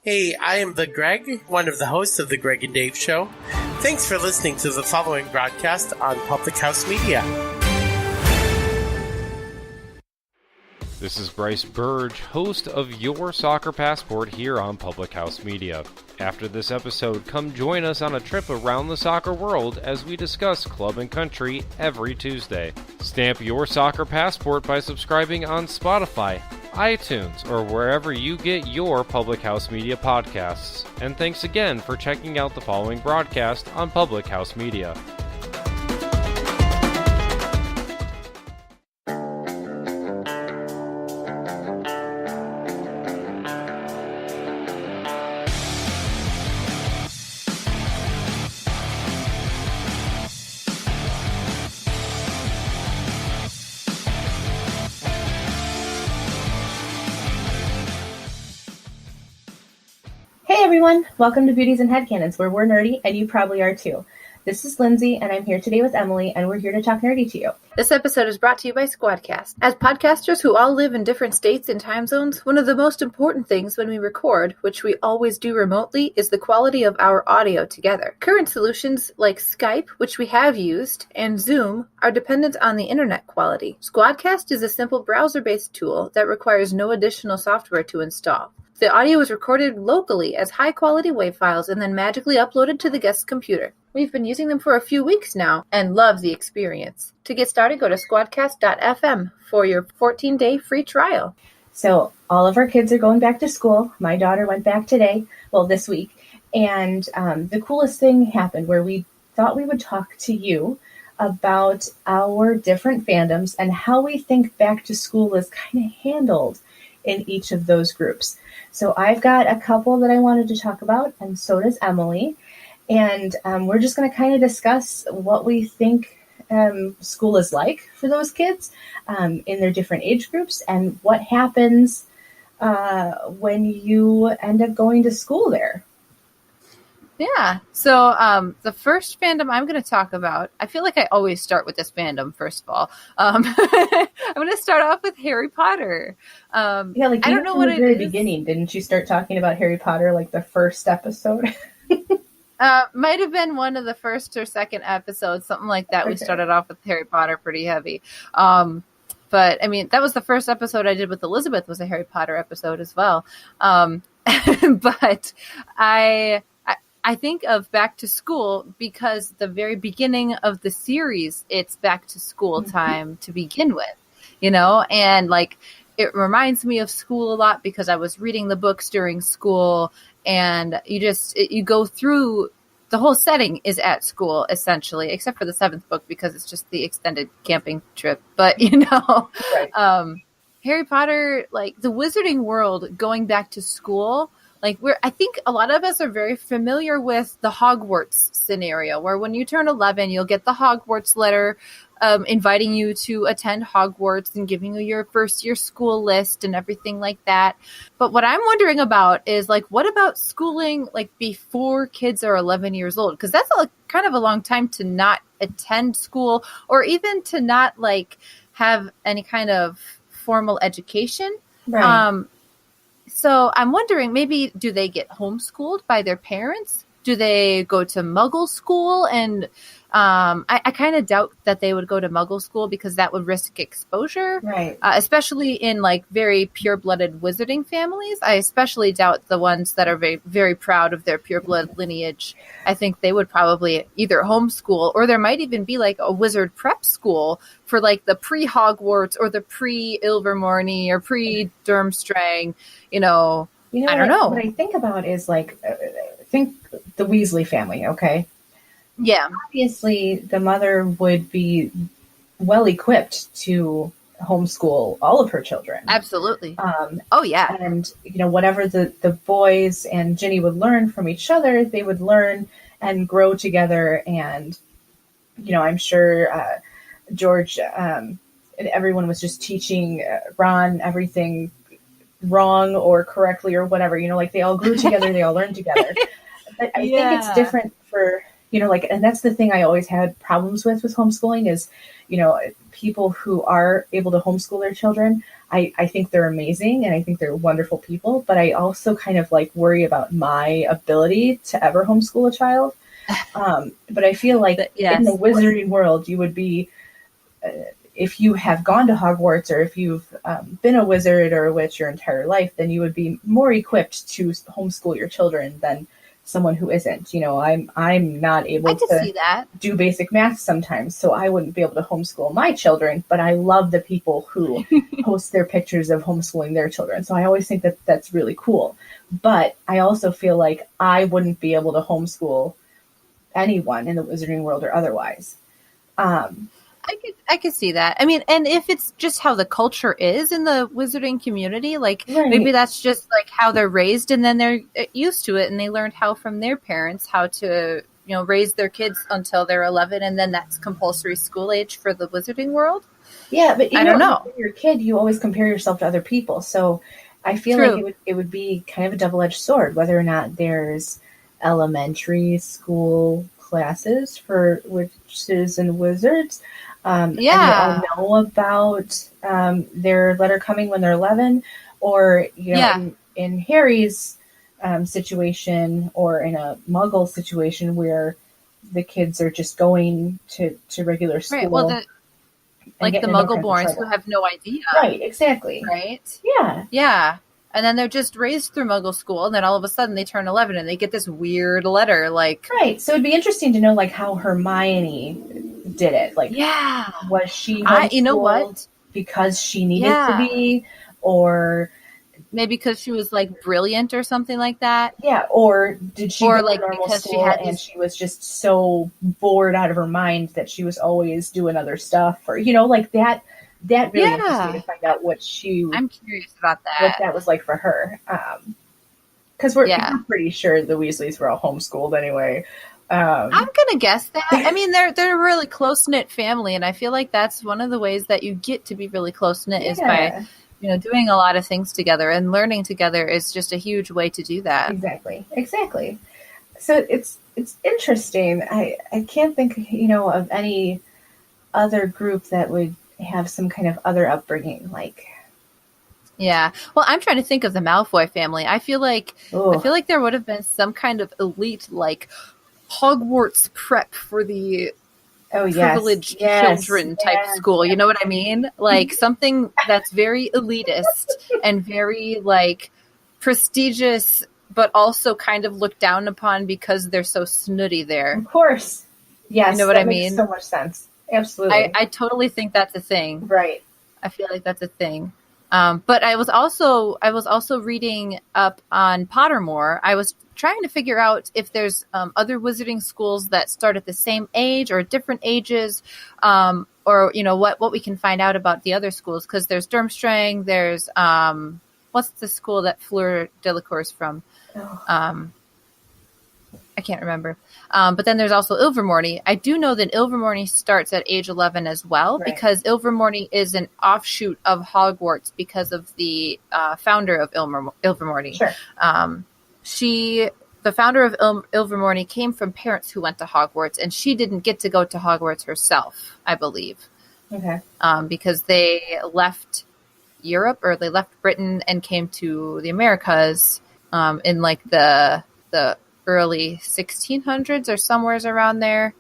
Hey, I am the Greg, one of the hosts of the Greg and Dave Show. Thanks for listening to the following broadcast on Public House Media. This is Bryce Burge, host of Your Soccer Passport here on Public House Media. After this episode, come join us on a trip around the soccer world as we discuss club and country every Tuesday. Stamp your soccer passport by subscribing on Spotify, iTunes, or wherever you get your Public House Media podcasts. And thanks again for checking out the following broadcast on Public House Media. Hey everyone, welcome to Beauties and Headcanons, where we're nerdy, and you probably are too. This is Lindsay, and I'm here today with Emily, and we're here to talk nerdy to you. This episode is brought to you by Squadcast. As podcasters who all live in different states and time zones, one of the most important things when we record, which we always do remotely, is the quality of our audio together. Current solutions like Skype, which we have used, and Zoom are dependent on the internet quality. Squadcast is a simple browser-based tool that requires no additional software to install. The audio is recorded locally as high-quality WAV files and then magically uploaded to the guest's computer. We've been using them for a few weeks now and love the experience. To get started, go to squadcast.fm for your 14-day free trial. So all of our kids are going back to school. My daughter went back today, this week, and the coolest thing happened where we thought we would talk to you about our different fandoms and how we think back to school is kind of handled in each of those groups. So I've got a couple that I wanted to talk about, and so does Emily. And we're just going to kind of discuss what we think school is like for those kids in their different age groups and what happens when you end up going to school there. Yeah. So the first fandom I'm going to talk about, I feel like I always start with this fandom, first of all. I'm going to start off with Harry Potter. I don't know what it is. At the very beginning, didn't you start talking about Harry Potter like the first episode? Might have been one of the first or second episodes, something like that. Okay. We started off with Harry Potter pretty heavy. But I mean, that was the first episode I did with Elizabeth, was a Harry Potter episode as well. But I think of back to school because the very beginning of the series, it's back to school time to begin with, and it reminds me of school a lot because I was reading the books during school, and you go through the whole setting is at school essentially, except for the 7th book because it's just the extended camping trip. But right. Harry Potter, the Wizarding world, going back to school. I think a lot of us are very familiar with the Hogwarts scenario, where when you turn 11, you'll get the Hogwarts letter inviting you to attend Hogwarts and giving you your first year school list and everything like that. But what I'm wondering about is what about schooling before kids are 11 years old? Because that's kind of a long time to not attend school or even to not have any kind of formal education. Right. So I'm wondering, maybe do they get homeschooled by their parents? Do they go to Muggle school? And I kind of doubt that they would go to Muggle school because that would risk exposure, right? Especially in very pure-blooded wizarding families. I especially doubt the ones that are very, very proud of their pure-blood lineage. I think they would probably either homeschool, or there might even be a wizard prep school for the pre-Hogwarts or the pre-Ilvermorny or pre-Durmstrang. I don't know. What I think about is think the Weasley family, okay? Yeah. Obviously, the mother would be well equipped to homeschool all of her children. Absolutely. Oh, yeah. And, whatever the boys and Ginny would learn from each other, they would learn and grow together. And, I'm sure George and everyone was just teaching Ron everything wrong or correctly or whatever. They all grew together, they all learned together. But I think it's different for... and that's the thing I always had problems with homeschooling is, people who are able to homeschool their children, I think they're amazing and I think they're wonderful people, but I also kind of like worry about my ability to ever homeschool a child. But I feel like in the wizarding world, you would be, if you have gone to Hogwarts or if you've been a wizard or a witch your entire life, then you would be more equipped to homeschool your children than someone who isn't. You know, I'm not able to see that. do basic math sometimes, so I wouldn't be able to homeschool my children, but I love the people who post their pictures of homeschooling their children. So I always think that that's really cool. But I also feel like I wouldn't be able to homeschool anyone in the wizarding world or otherwise. I could see that. I mean, and if it's just how the culture is in the wizarding community, like maybe that's just like how they're raised, and then they're used to it, and they learned how from their parents how to, you know, raise their kids until they're 11, and then that's compulsory school age for the wizarding world. Yeah, but I don't know. When you're a kid, you always compare yourself to other people, so I feel like it would be kind of a double-edged sword whether or not there's elementary school classes for witches and wizards. And they all know about their letter coming when they're 11, or, you know, in Harry's situation, or in a Muggle situation where the kids are just going to regular school. Right. Well, like the Muggle-borns who have no idea. Right, exactly. Right? Yeah. Yeah. And then they're just raised through Muggle school, and then all of a sudden they turn 11 and they get this weird letter, like... Right, so it'd be interesting to know, like, how Hermione did it. Like, was she homeschooled you know what? because she needed to be, or... Maybe because she was, like, brilliant or something like that? Yeah, or did she go like, to normal because school and she was just so bored out of her mind that she was always doing other stuff, or, you know, like that... That really interests me to find out what I'm curious about that. What that was like for her. Because we're pretty sure the Weasleys were all homeschooled anyway. I'm gonna guess that. I mean, they're a really close knit family, and I feel like that's one of the ways that you get to be really close knit is by, you know, doing a lot of things together, and learning together is just a huge way to do that. Exactly. So it's interesting. I can't think, you know, of any other group that would have some kind of other upbringing, like. Yeah. Well, I'm trying to think of the Malfoy family. I feel like there would have been some kind of elite, like, Hogwarts prep for the privileged children type school. You know what I mean? Like something that's very elitist and very, like, prestigious, but also kind of looked down upon because they're so snooty there. Of course. Yes. You know what I mean? Makes so much sense. Absolutely. I totally think that's a thing. Right. I feel like that's a thing. But I was also reading up on Pottermore. I was trying to figure out if there's other wizarding schools that start at the same age or different ages, or, you know, what we can find out about the other schools. Because there's Durmstrang, there's what's the school that Fleur Delacour is from? I can't remember. But then there's also Ilvermorny. I do know that Ilvermorny starts at age 11 as well, because Ilvermorny is an offshoot of Hogwarts because of the founder of Ilvermorny. Sure. The founder of Ilvermorny came from parents who went to Hogwarts, and she didn't get to go to Hogwarts herself, I believe. Okay. Because they left Europe, or they left Britain and came to the Americas in like the early 1600s or somewheres around there.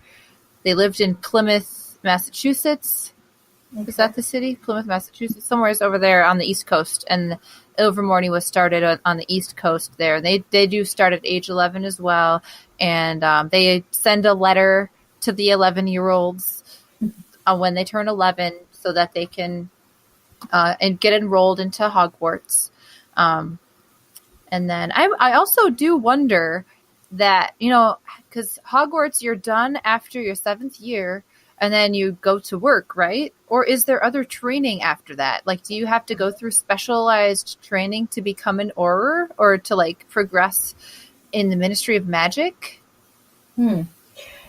They lived in Plymouth, Massachusetts. Okay. Is that the city? Plymouth, Massachusetts, somewheres over there on the East Coast. And Ilvermorny was started on the East Coast there. They do start at age 11 as well. And they send a letter to the 11-year-olds when they turn 11 so that they can and get enrolled into Hogwarts. And then I also do wonder that, you know, because Hogwarts, you're done after your 7th year and then you go to work, right? Or is there other training after that? Like, do you have to go through specialized training to become an Auror, or to, like, progress in the Ministry of Magic?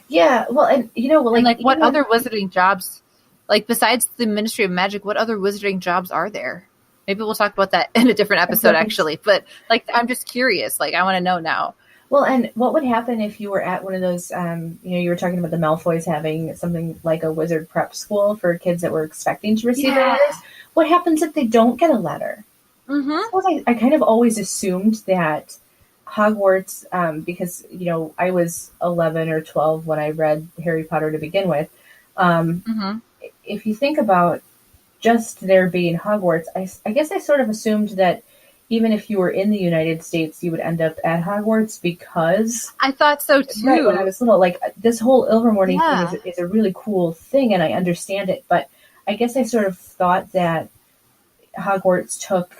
Yeah, well, and, you know, like what other wizarding jobs, like, besides the Ministry of Magic, what other wizarding jobs are there? Maybe we'll talk about that in a different episode, actually. But, like, I'm just curious. Like, I want to know now. Well, and what would happen if you were at one of those, you were talking about the Malfoys having something like a wizard prep school for kids that were expecting to receive their letters. What happens if they don't get a letter? Mm-hmm. I kind of always assumed that Hogwarts, because, I was 11 or 12 when I read Harry Potter to begin with. If you think about just there being Hogwarts, I guess I sort of assumed that even if you were in the United States, you would end up at Hogwarts because... I thought so, too. Right, when I was little. Like, this whole Ilvermorny thing is a really cool thing, and I understand it. But I guess I sort of thought that Hogwarts took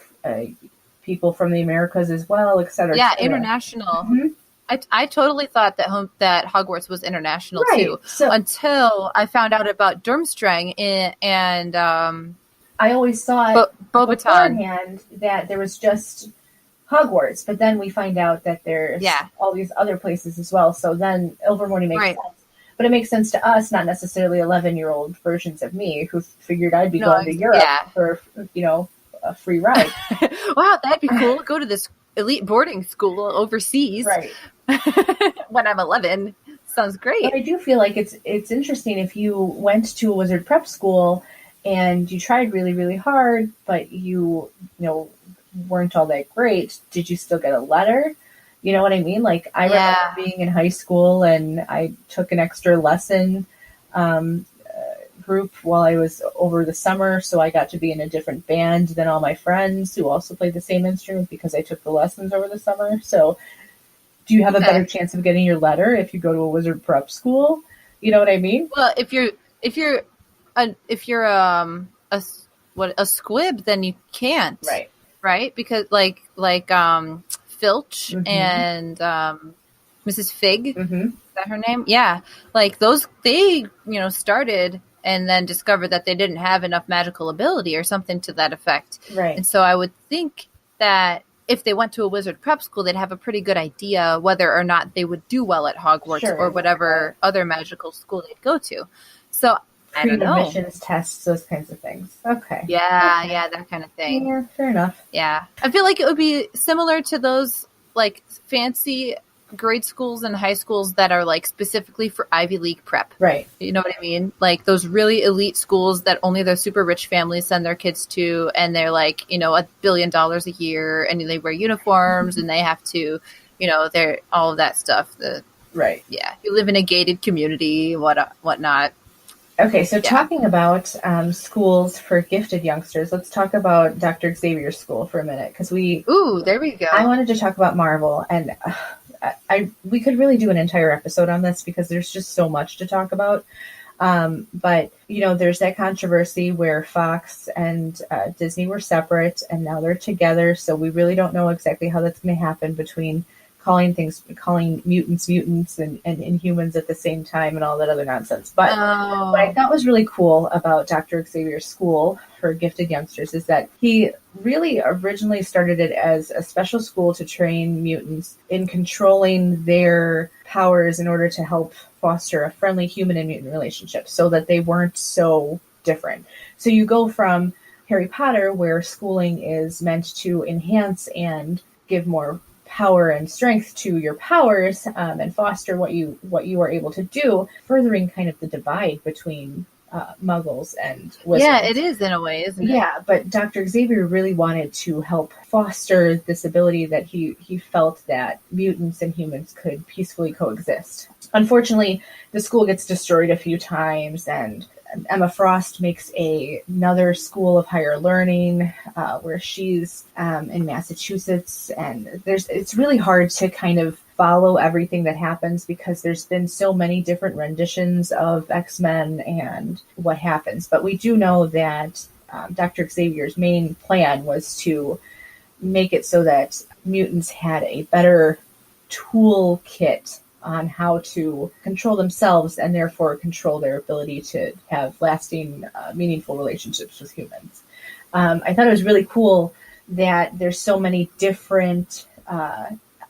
people from the Americas as well, et cetera. Yeah, international. I totally thought that Hogwarts was international, too. So, until I found out about Durmstrang and... I always thought Beauxbaton beforehand that there was just Hogwarts, but then we find out that there's all these other places as well. So then Ilvermorny makes sense. But it makes sense to us, not necessarily 11-year-old versions of me who figured I'd be going to Europe for, a free ride. Wow, that'd be cool. Go to this elite boarding school overseas. Right. When I'm 11. Sounds great. But I do feel like it's interesting if you went to a wizard prep school and you tried really, really hard, but you weren't all that great. Did you still get a letter? You know what I mean? Like, I remember being in high school and I took an extra lesson group while I was over the summer, so I got to be in a different band than all my friends who also played the same instrument because I took the lessons over the summer. So do you have a better chance of getting your letter if you go to a wizard prep school? You know what I mean? Well, if you're a squib, then you can't. Right? Because like Filch and Mrs. Fig, is that her name? Yeah. Like those, they, started and then discovered that they didn't have enough magical ability or something to that effect. Right. And so I would think that if they went to a wizard prep school, they'd have a pretty good idea whether or not they would do well at Hogwarts or whatever other magical school they'd go to. So I don't know. Admissions tests, those kinds of things. Okay. Yeah, that kind of thing. Yeah, fair enough. Yeah. I feel like it would be similar to those like fancy grade schools and high schools that are like specifically for Ivy League prep. Right. You know what I mean? Like those really elite schools that only their super rich families send their kids to, and they're like, $1 billion a year, and they wear uniforms and they have to, they're all of that stuff. Right. Yeah. You live in a gated community, whatnot. Okay, so talking about schools for gifted youngsters, let's talk about Dr. Xavier's school for a minute, because Ooh, there we go. I wanted to talk about Marvel, and we could really do an entire episode on this because there's just so much to talk about. But there's that controversy where Fox and Disney were separate, and now they're together. So we really don't know exactly how that's going to happen between calling mutants and Inhumans at the same time and all that other nonsense. But what I thought was really cool about Dr. Xavier's school for gifted youngsters is that he really originally started it as a special school to train mutants in controlling their powers in order to help foster a friendly human and mutant relationship so that they weren't so different. So you go from Harry Potter, where schooling is meant to enhance and give more power and strength to your powers and foster what you are able to do, furthering kind of the divide between Muggles and wizards. Yeah, it is in a way, isn't it? Yeah, but Dr. Xavier really wanted to help foster this ability that he felt that mutants and humans could peacefully coexist. Unfortunately, the school gets destroyed a few times, and Emma Frost makes another school of higher learning where she's in Massachusetts, and it's really hard to kind of follow everything that happens because there's been so many different renditions of X-Men and what happens. But we do know that Dr. Xavier's main plan was to make it so that mutants had a better toolkit on how to control themselves and therefore control their ability to have lasting, meaningful relationships with humans. I thought it was really cool that there's so many different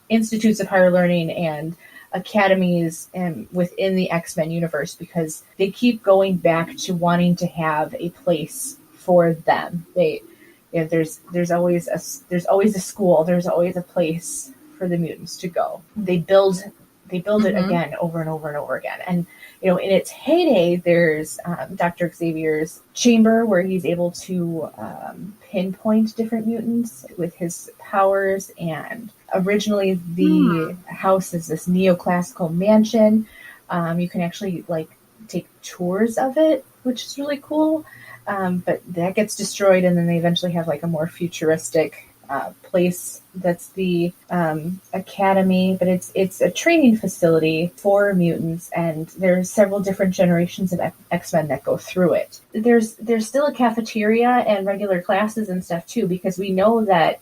institutes of higher learning and academies within the X-Men universe because they keep going back to wanting to have a place for them. There's always a school, there's always a place for the mutants to go. They build it again over and over and over again. And, in its heyday, there's Dr. Xavier's chamber where he's able to pinpoint different mutants with his powers. And originally the house is this neoclassical mansion. You can actually take tours of it, which is really cool. But that gets destroyed, and then they eventually have a more futuristic place that's the academy, but it's a training facility for mutants, and there's several different generations of X-Men that go through it. There's still a cafeteria and regular classes and stuff too, because we know that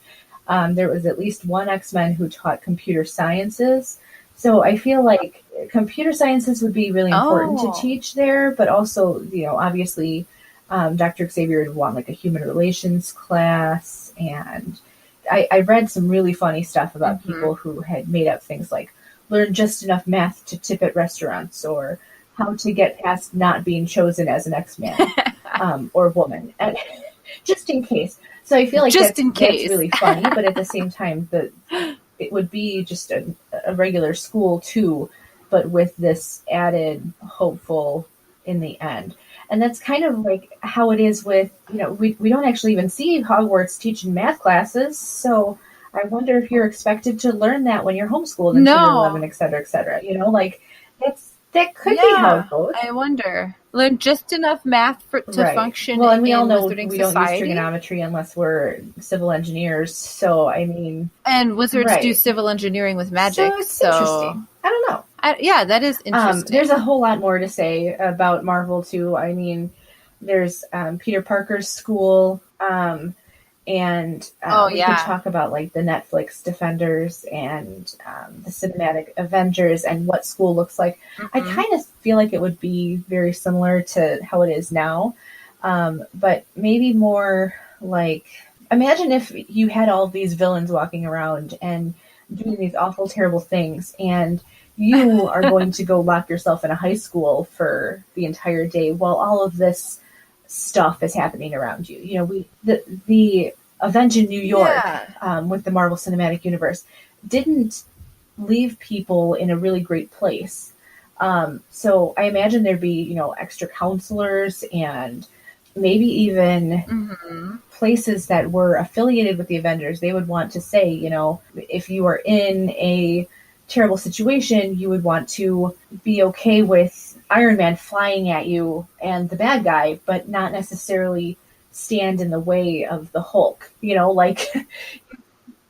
there was at least one X-Men who taught computer sciences. So I feel like computer sciences would be really important to teach there, but also, obviously Dr. Xavier would want a human relations class. And I read some really funny stuff about people who had made up things like learn just enough math to tip at restaurants, or how to get past not being chosen as an X-Man or woman, and just in case. So I feel like that's really funny, but at the same time, it would be just a regular school too, but with this added hopeful in the end. And that's kind of how it is with, we don't actually even see Hogwarts teaching math classes. So I wonder if you're expected to learn that when you're homeschooled until you're 11, et cetera, et cetera. That could be how it goes. I wonder. Learn just enough math to function. Well, and we all know we society. Don't use trigonometry unless we're civil engineers. So, I mean... And wizards do civil engineering with magic. So interesting. I don't know. That is interesting. There's a whole lot more to say about Marvel, too. I mean, there's Peter Parker's school, and we can talk about the Netflix Defenders and the cinematic Avengers and what school looks like. I kind of feel like it would be very similar to how it is now, but maybe more imagine if you had all these villains walking around and doing these awful, terrible things, and you are going to go lock yourself in a high school for the entire day while all of this stuff is happening around you. The event in New York with the Marvel Cinematic Universe didn't leave people in a really great place. So I imagine there'd be, extra counselors and maybe even places that were affiliated with the Avengers. They would want to say, if you are in a terrible situation, you would want to be okay with Iron Man flying at you and the bad guy, but not necessarily stand in the way of the Hulk.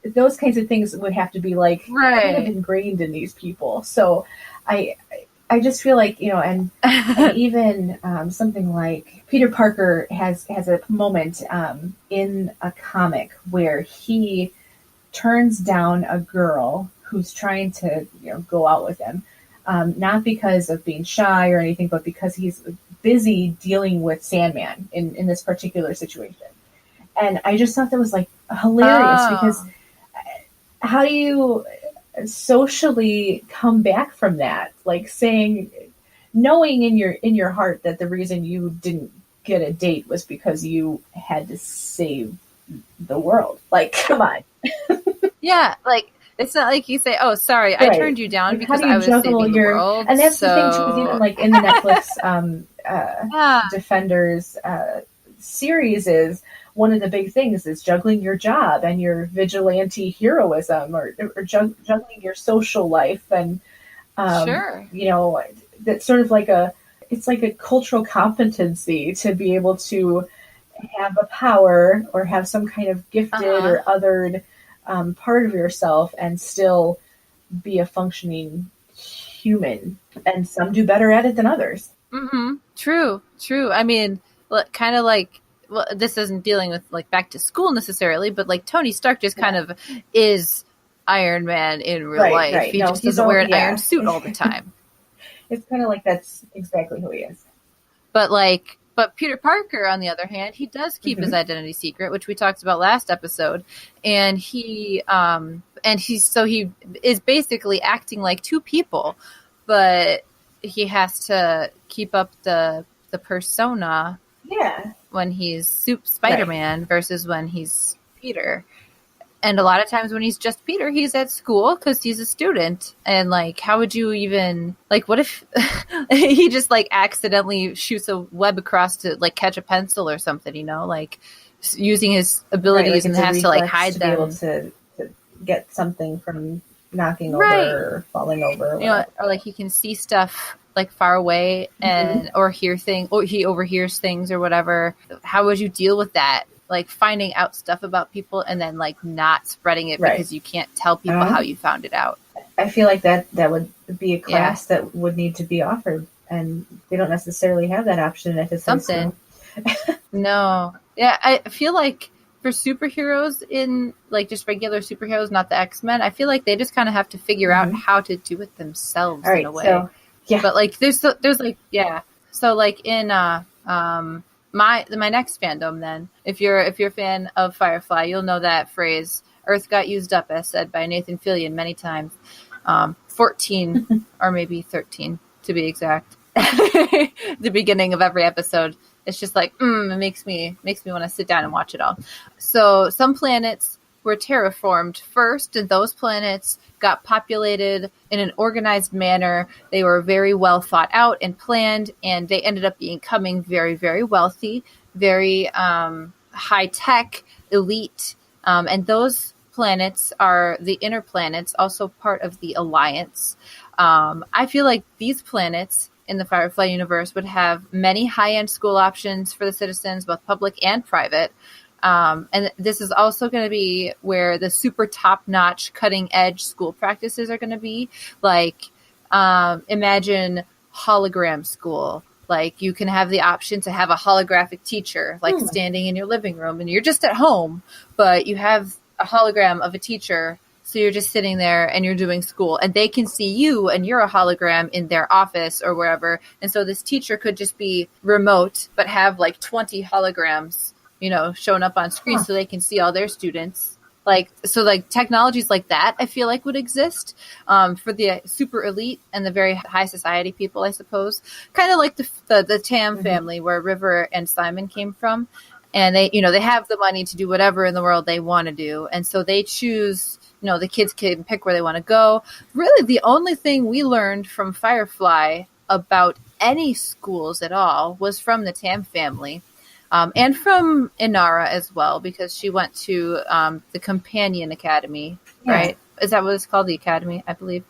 Those kinds of things would have to be kind of ingrained in these people. So I just feel like, and even something like Peter Parker has a moment in a comic where he turns down a girl who's trying to go out with him, not because of being shy or anything, but because he's busy dealing with Sandman in this particular situation. And I just thought that was hilarious, because how do you socially come back from that? Knowing in your heart that the reason you didn't get a date was because you had to save the world. Come on. Yeah, it's not like you say, "Oh, sorry, I turned you down because I was saving the world." And that's the thing too. Even in the Netflix Defenders series, is one of the big things is juggling your job and your vigilante heroism, or juggling your social life, and that's sort of it's like a cultural competency to be able to have a power or have some kind of gifted or othered part of yourself and still be a functioning human. And some do better at it than others. True. I mean, kind of this isn't dealing with back to school necessarily, but Tony Stark just kind of is Iron Man in real life. Right. He just doesn't wear an iron suit all the time. It's kind of that's exactly who he is. But Peter Parker, on the other hand, he does keep his identity secret, which we talked about last episode, and he is basically acting like two people, but he has to keep up the persona when he's Spider-Man versus when he's Peter. And a lot of times when he's just Peter, he's at school because he's a student. And like, how would you even, like, what if he just like accidentally shoots a web across to like catch a pencil or something, you know, like using his abilities and has to like hide to them. be able to get something from knocking over or falling over. Or, you know, or like he can see stuff like far away and or hear things, or he overhears things or whatever. How would you deal with that? Like finding out stuff about people and then like not spreading it because you can't tell people how you found it out. I feel like that would be a class that would need to be offered, and they don't necessarily have that option at his high school. No. Yeah, I feel like for superheroes in like just regular superheroes, not the X-Men, I feel like they just kind of have to figure out how to do it themselves in a way. So, but like there's like so like in my next fandom, then if you're a fan of Firefly, you'll know that phrase "Earth got used up," as said by Nathan Fillion many times. 14 or maybe 13 to be exact. The beginning of every episode, it's just like it makes me want to sit down and watch it all. So some planets were terraformed first, and those planets got populated in an organized manner. They were very well thought out and planned, and they ended up becoming very, very wealthy, very high tech, elite. And those planets are the inner planets, also part of the Alliance. I feel like these planets in the Firefly universe would have many high-end school options for the citizens, both public and private. And this is also going to be where the super top-notch, cutting-edge school practices are going to be. Like, imagine hologram school. Like, you can have the option to have a holographic teacher, like standing in your living room, and you're just at home, but you have a hologram of a teacher. So you're just sitting there and you're doing school, and they can see you and you're a hologram in their office or wherever. And so this teacher could just be remote, but have like 20 holograms, you know, showing up on screen so they can see all their students. Like, so like technologies like that, I feel like would exist for the super elite and the very high society people, I suppose. Kind of like the Tam family where River and Simon came from. And they, you know, they have the money to do whatever in the world they want to do. And so they choose, you know, the kids can pick where they want to go. Really, the only thing we learned from Firefly about any schools at all was from the Tam family, and from Inara as well, because she went to the Companion Academy, right? Is that what it's called? The Academy, I believe.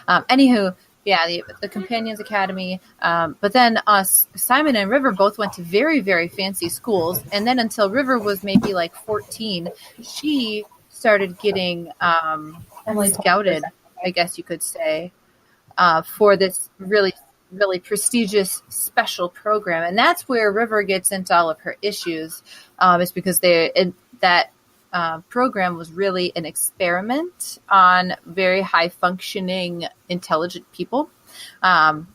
Anywho, yeah, the Companions Academy. But then Simon and River both went to very, very fancy schools. And then until River was maybe like 14, she started getting scouted, I guess you could say, for this really, really prestigious special program. And that's where River gets into all of her issues. It's because that program was really an experiment on very high functioning, intelligent people.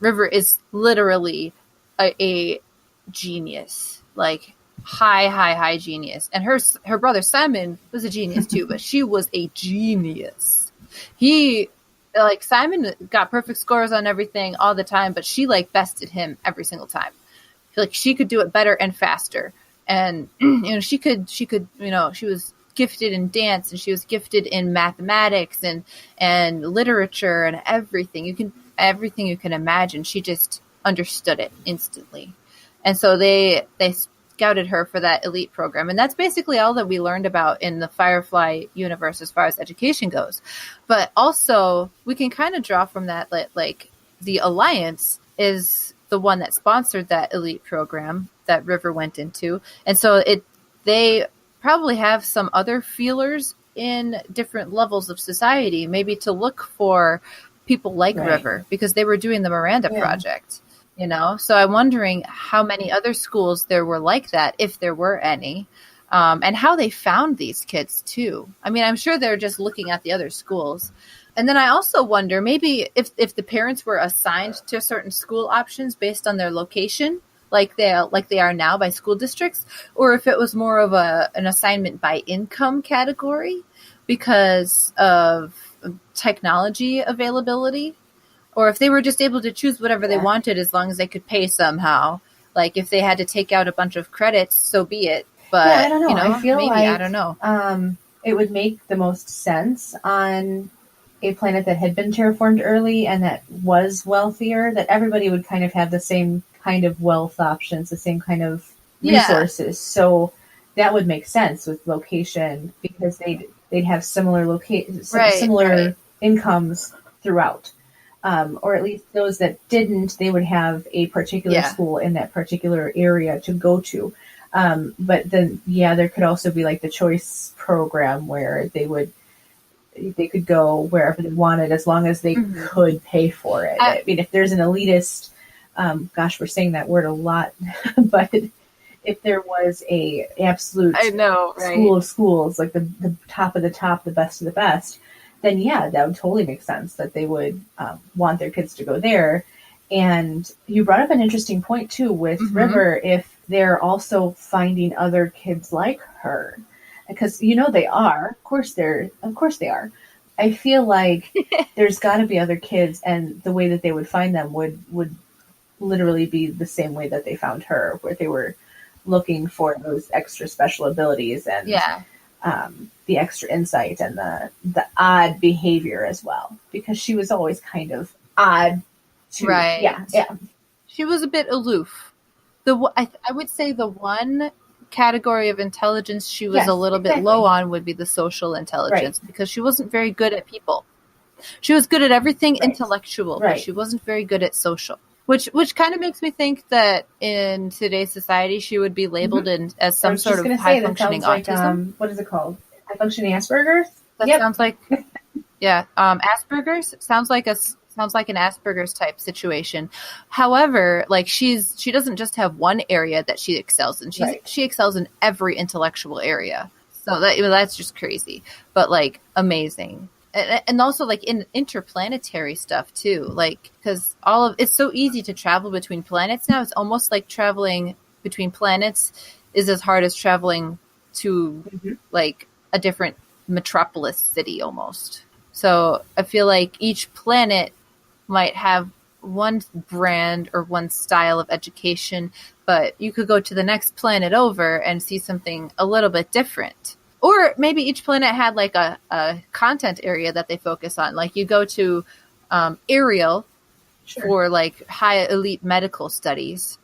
River is literally a genius, like high genius. And her brother Simon was a genius too, but she was a genius. Simon got perfect scores on everything all the time, but she like bested him every single time. Like she could do it better and faster. And, you know, she could, you know, she was gifted in dance and she was gifted in mathematics and literature and everything you can imagine. She just understood it instantly. And so they scouted her for that elite program. And that's basically all that we learned about in the Firefly universe as far as education goes. But also we can kind of draw from that, like the Alliance is the one that sponsored that elite program that River went into. And so they probably have some other feelers in different levels of society, maybe to look for people like River, because they were doing the Miranda Project, you know? So I'm wondering how many other schools there were like that, if there were any, and how they found these kids too. I mean, I'm sure they're just looking at the other schools. And then I also wonder maybe if the parents were assigned to certain school options based on their location, like they are now by school districts, or if it was more of an assignment by income category because of technology availability, or if they were just able to choose whatever they wanted as long as they could pay somehow. Like if they had to take out a bunch of credits, so be it. But I don't know. You know, I feel maybe, like I don't know. it would make the most sense on a planet that had been terraformed early and that was wealthier, that everybody would kind of have the same kind of wealth options, the same kind of resources. So that would make sense with location, because they'd have similar similar incomes throughout. Or at least those that didn't, they would have a particular school in that particular area to go to. But then, there could also be like the choice program where they could go wherever they wanted as long as they could pay for it. I mean, if there's an elitist, we're saying that word a lot, but if there was a absolute school of schools, like the top of the top, the best of the best, then that would totally make sense that they would want their kids to go there. And you brought up an interesting point too with River, if they're also finding other kids like her, because they are. Of course they are. I feel like there's got to be other kids, and the way that they would find them would literally be the same way that they found her, where they were looking for those extra special abilities and the extra insight and the odd behavior as well, because she was always kind of odd. She was a bit aloof. I would say the one category of intelligence she was a little bit low on would be the social intelligence, because she wasn't very good at people. She was good at everything intellectual, but she wasn't very good at social. Which kind of makes me think that in today's society she would be labeled as some sort of high functioning autism. What is it called? High functioning Asperger's? That sounds like Asperger's sounds like an Asperger's type situation. However, like she doesn't just have one area that she excels in. She excels in every intellectual area. So that's just crazy, but like amazing. And also like in interplanetary stuff too, like, because it's so easy to travel between planets now. It's almost like traveling between planets is as hard as traveling to like a different metropolis city almost. So I feel like each planet might have one brand or one style of education, but you could go to the next planet over and see something a little bit different. Or maybe each planet had like a content area that they focus on. Like you go to Ariel for like high elite medical studies,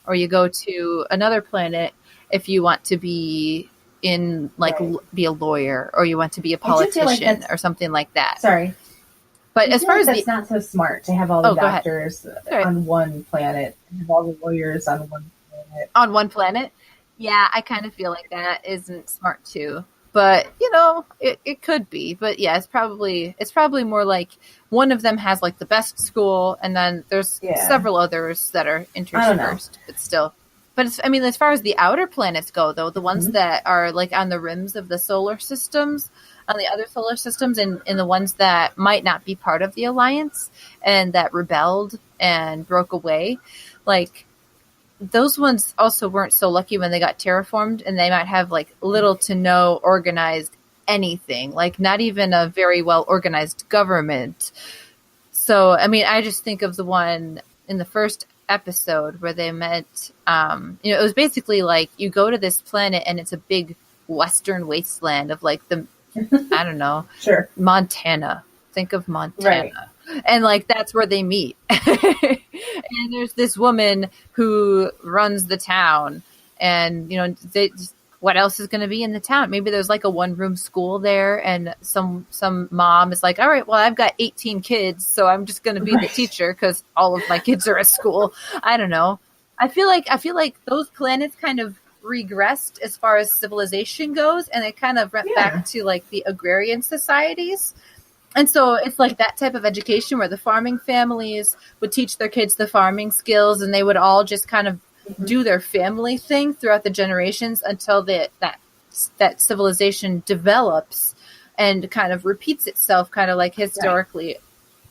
or you go to another planet if you want to be in like be a lawyer, or you want to be a politician or something like that. Sorry. But as far as that's not so smart to have all the doctors on one planet, have all the lawyers on one planet. On one planet? Yeah, I kind of feel like that isn't smart too. But, it could be. But yeah, it's probably more like one of them has like the best school, and then there's several others that are interspersed. But still. But as far as the outer planets go, though, the ones that are like on the rims of the solar systems, on the other solar systems, and the ones that might not be part of the Alliance and that rebelled and broke away, like those ones also weren't so lucky when they got terraformed, and they might have like little to no organized anything, like not even a very well organized government. So, I just think of the one in the first episode where they met, it was basically like you go to this planet and it's a big western wasteland of like I don't know, Montana. Think of Montana. Right. And like that's where they meet. And there's this woman who runs the town, and what else is going to be in the town? Maybe there's like a one-room school there, and some mom is like, all right, well, I've got 18 kids, so I'm just going to be the teacher because all of my kids are at school. I don't know. I feel like those planets kind of regressed as far as civilization goes, and they kind of went back to like the agrarian societies. And so it's like that type of education where the farming families would teach their kids the farming skills, and they would all just kind of do their family thing throughout the generations until that civilization develops and kind of repeats itself, kind of like historically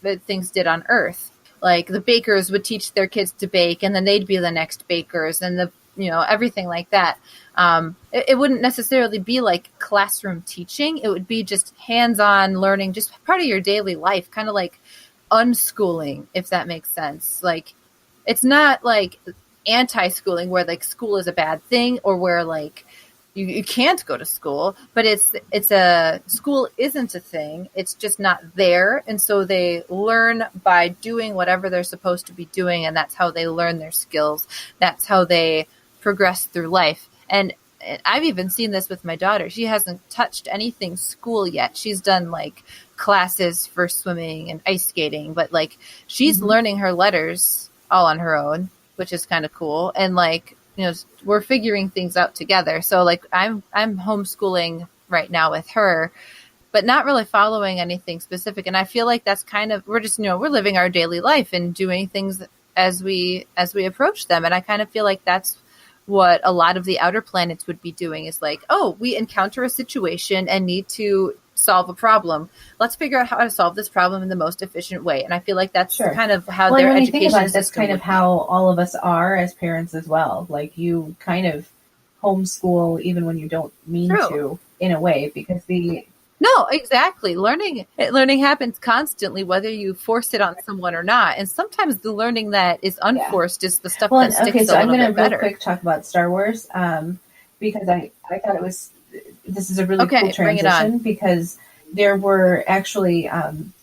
that things did on Earth. Like the bakers would teach their kids to bake, and then they'd be the next bakers, and everything like that. It wouldn't necessarily be like classroom teaching. It would be just hands-on learning, just part of your daily life, kind of like unschooling, if that makes sense. Like, it's not like anti-schooling where like school is a bad thing, or where like you can't go to school, but it's a school isn't a thing. It's just not there. And so they learn by doing whatever they're supposed to be doing. And that's how they learn their skills. That's how they progress through life. And I've even seen this with my daughter. She hasn't touched anything school yet. She's done like classes for swimming and ice skating, but like she's learning her letters all on her own, which is kind of cool. And like, you know, we're figuring things out together. So like I'm homeschooling right now with her, but not really following anything specific. And I feel like that's kind of, we're just, you know, we're living our daily life and doing things as we approach them. And I kind of feel like that's what a lot of the outer planets would be doing, is like, oh, we encounter a situation and need to solve a problem. Let's figure out how to solve this problem in the most efficient way. And I feel like that's kind of how their education system. That's kind of how all of us are as parents as well. Like you kind of homeschool even when you don't mean to, in a way, because No, exactly. Learning happens constantly, whether you force it on someone or not. And sometimes the learning that is unforced is the stuff that sticks a little bit better. So I'm going to real quick talk about Star Wars, because I thought this is a really cool transition, because there were actually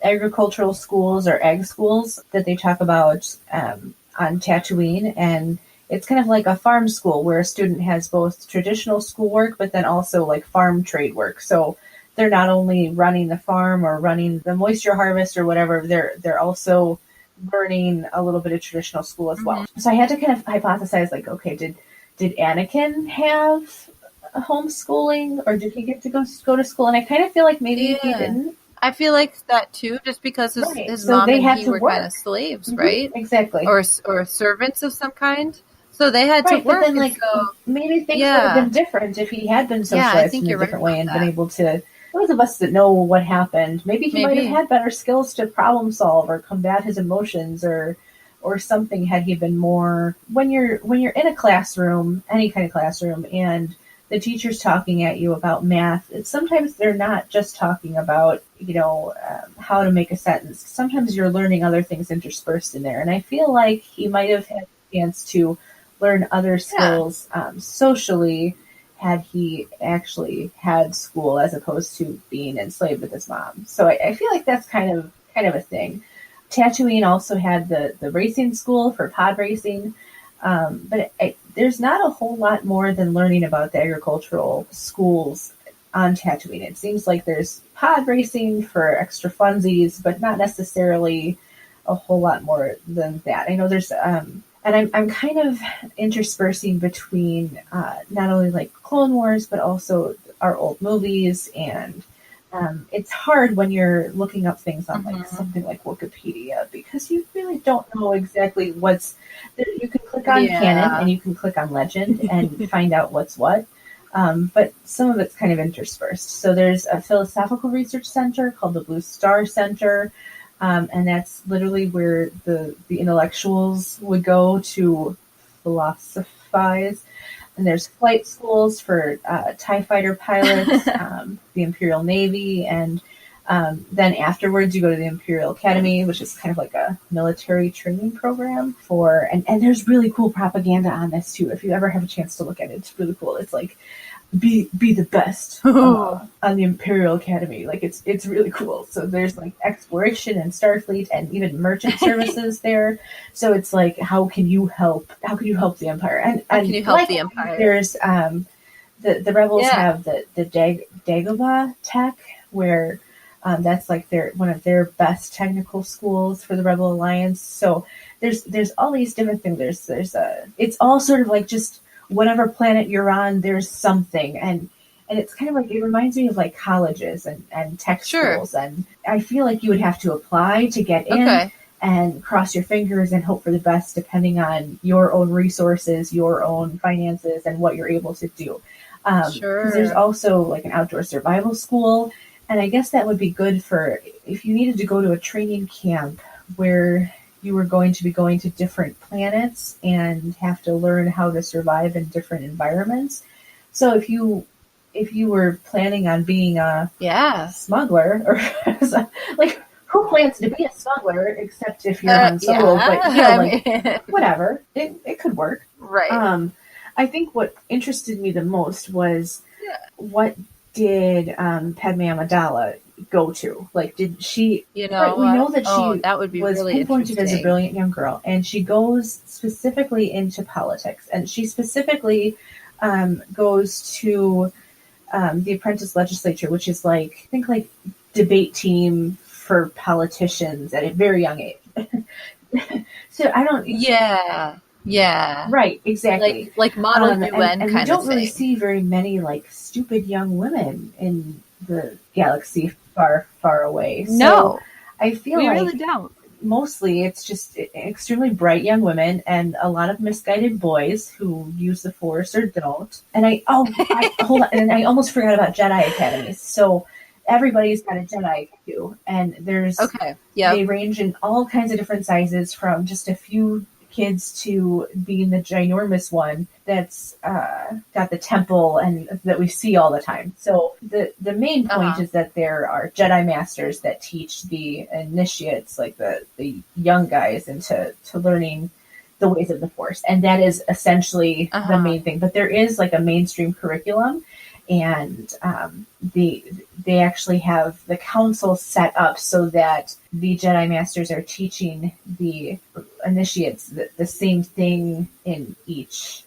agricultural schools or ag schools that they talk about on Tatooine, and it's kind of like a farm school where a student has both traditional schoolwork but then also like farm trade work. So they're not only running the farm or running the moisture harvest or whatever, they're also learning a little bit of traditional school as well. So I had to kind of hypothesize, like, okay, did Anakin have homeschooling, or did he get to go to school? And I kind of feel like maybe he didn't. I feel like that too, just because his mom and he were kind of slaves, right? Exactly. Or servants of some kind. So they had to work. But then, maybe things would have been different if he had been socialized in a different way and been able to. Those of us that know what happened, maybe he might have had better skills to problem solve or combat his emotions or something, had he been more. When you're in a classroom, any kind of classroom, and the teacher's talking at you about math, sometimes they're not just talking about, how to make a sentence. Sometimes you're learning other things interspersed in there. And I feel like he might have had a chance to learn other skills socially, had he actually had school as opposed to being enslaved with his mom. So I feel like that's kind of a thing. Tatooine also had the racing school for pod racing. But there's not a whole lot more than learning about the agricultural schools on Tatooine. It seems like there's pod racing for extra funsies, but not necessarily a whole lot more than that. I know there's, and I'm kind of interspersing between not only like Clone Wars, but also our old movies. And it's hard when you're looking up things on like something like Wikipedia, because you really don't know exactly you can click on canon and you can click on legend and find out what's what. But some of it's kind of interspersed. So there's a philosophical research center called the Blue Star Center. And that's literally where the intellectuals would go to philosophize. And there's flight schools for TIE fighter pilots, the Imperial Navy, and then afterwards you go to the Imperial Academy, which is kind of like a military training program for, and there's really cool propaganda on this too. If you ever have a chance to look at it, it's really cool. It's like, be the best on the Imperial Academy. Like it's really cool. So there's like exploration and Starfleet and even merchant services there. So it's like, how can you help the Empire? And how can you help the Empire? There's the rebels have the Dagobah tech, where that's like one of their best technical schools for the Rebel Alliance. So there's all these different things. It's all sort of like just whatever planet you're on, there's something. And it's kind of like, it reminds me of like colleges and tech schools. And I feel like you would have to apply to get in and cross your fingers and hope for the best, depending on your own resources, your own finances, and what you're able to do. 'Cause there's also like an outdoor survival school. And I guess that would be good for if you needed to go to a training camp where you were going to be going to different planets and have to learn how to survive in different environments. So if you were planning on being a smuggler, or like, who plans to be a smuggler except if you're on Solo? But whatever, it could work. Right. I think what interested me the most was what did Padme Amidala go to? Like, did she? You know, right, we know that she that would be was really pinpointed as a interesting. brilliant young girl, and she goes specifically into politics, and she specifically goes to the Apprentice Legislature, which is like, I think, like debate team for politicians at a very young age. So I don't. Yeah. Right, exactly. Like model UN and kind we don't of really thing. see very many like stupid young women in the galaxy far, far away. No, so I feel we like really don't. mostly it's just extremely bright young women and a lot of misguided boys who use the Force or don't. And I hold on, and I almost forgot about Jedi academies. So everybody's got a Jedi too, and there's they range in all kinds of different sizes, from just a few kids to being the ginormous one that's got the temple and that we see all the time. So the main point is that there are Jedi masters that teach the initiates, like the young guys, into learning the ways of the Force, and that is essentially the main thing. But there is like a mainstream curriculum, and they actually have the council set up so that the Jedi Masters are teaching the initiates the same thing in each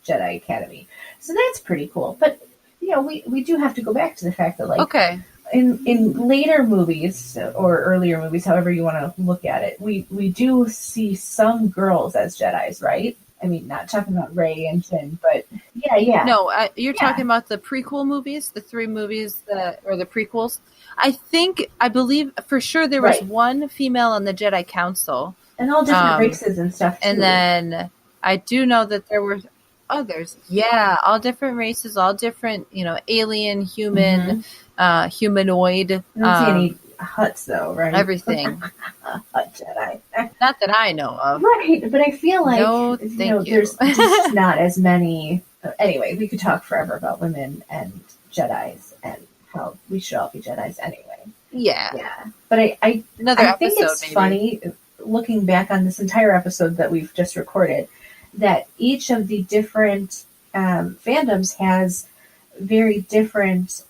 Jedi Academy. So that's pretty cool. But we do have to go back to the fact that in later movies or earlier movies, however you want to look at it, we do see some girls as Jedis, right? I mean, not talking about Rey and Finn, but yeah. No, you're talking about the prequel movies, the 3 movies or the prequels. I believe for sure there was one female on the Jedi Council. And all different races and stuff, too. And then I do know that there were others. Yeah, all different races, all different, alien, human, humanoid. I don't see any Hutts, though, right? Everything. Hut Jedi. Not that I know of. Right, but I feel like there's just not as many. Anyway, we could talk forever about women and Jedis and how we should all be Jedis anyway. Yeah. But I think it's maybe. funny, looking back on this entire episode that we've just recorded, that each of the different fandoms has very different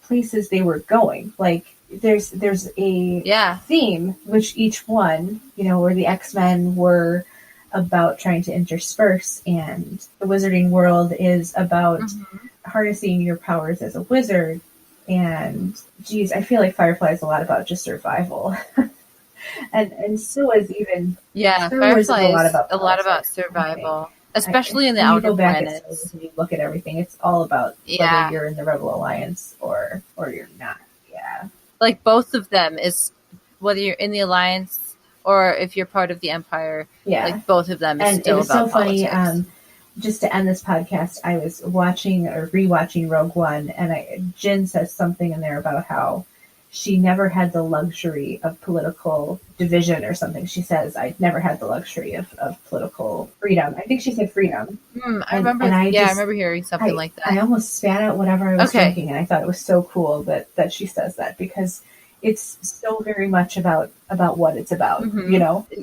places they were going. Like, there's a theme, which each one, where the X-Men were about trying to intersperse, and the wizarding world is about harnessing your powers as a wizard. And geez, I feel like Firefly is a lot about just survival. and so is even Firefly is a lot about survival. Especially in the outer planets. When you look at everything, it's all about whether you're in the Rebel Alliance or you're not. Yeah. Like, both of them is, whether you're in the Alliance or if you're part of the Empire, like, both of them is still about politics. And it was so funny, just to end this podcast, I was watching or rewatching Rogue One, and Jyn says something in there about how she never had the luxury of political division or something. She says, I never had the luxury of political freedom. I think she said freedom. I remember hearing something like that. I almost spat out whatever I was thinking, and I thought it was so cool that she says that, because it's so very much about what it's about,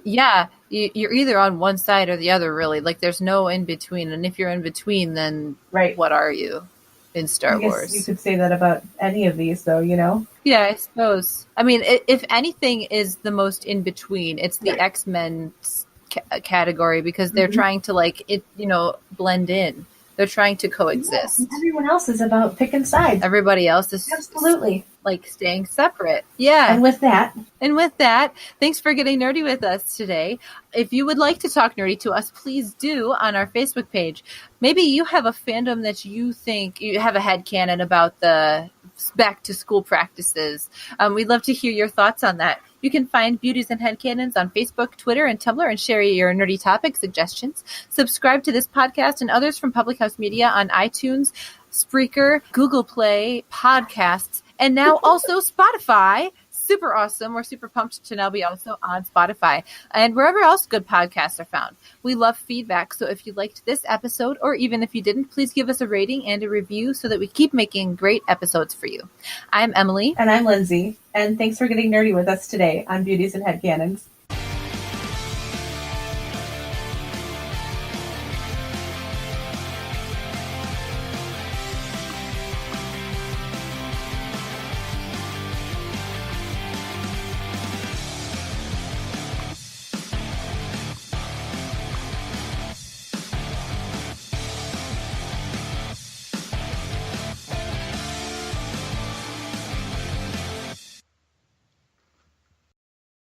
Yeah, you're either on one side or the other, really. Like, there's no in between, and if you're in between, then what are you? In Star Wars. You could say that about any of these, though, Yeah, I suppose. I mean, if anything is the most in between, it's the X-Men category, because they're trying to blend in. They're trying to coexist. Everyone else is about picking sides. Everybody else is absolutely staying separate. Yeah. And with that, thanks for getting nerdy with us today. If you would like to talk nerdy to us, please do on our Facebook page. Maybe you have a fandom that you think you have a headcanon about the back to school practices. We'd love to hear your thoughts on that. You can find Beauties and Headcanons on Facebook, Twitter, and Tumblr, and share your nerdy topic suggestions. Subscribe to this podcast and others from Public House Media on iTunes, Spreaker, Google Play, Podcasts, and now also Spotify. Super awesome. We're super pumped to now be also on Spotify and wherever else good podcasts are found. We love feedback, so if you liked this episode, or even if you didn't, please give us a rating and a review so that we keep making great episodes for you. I'm Emily. And I'm Lindsay. And thanks for getting nerdy with us today on Beauties and Headcanons.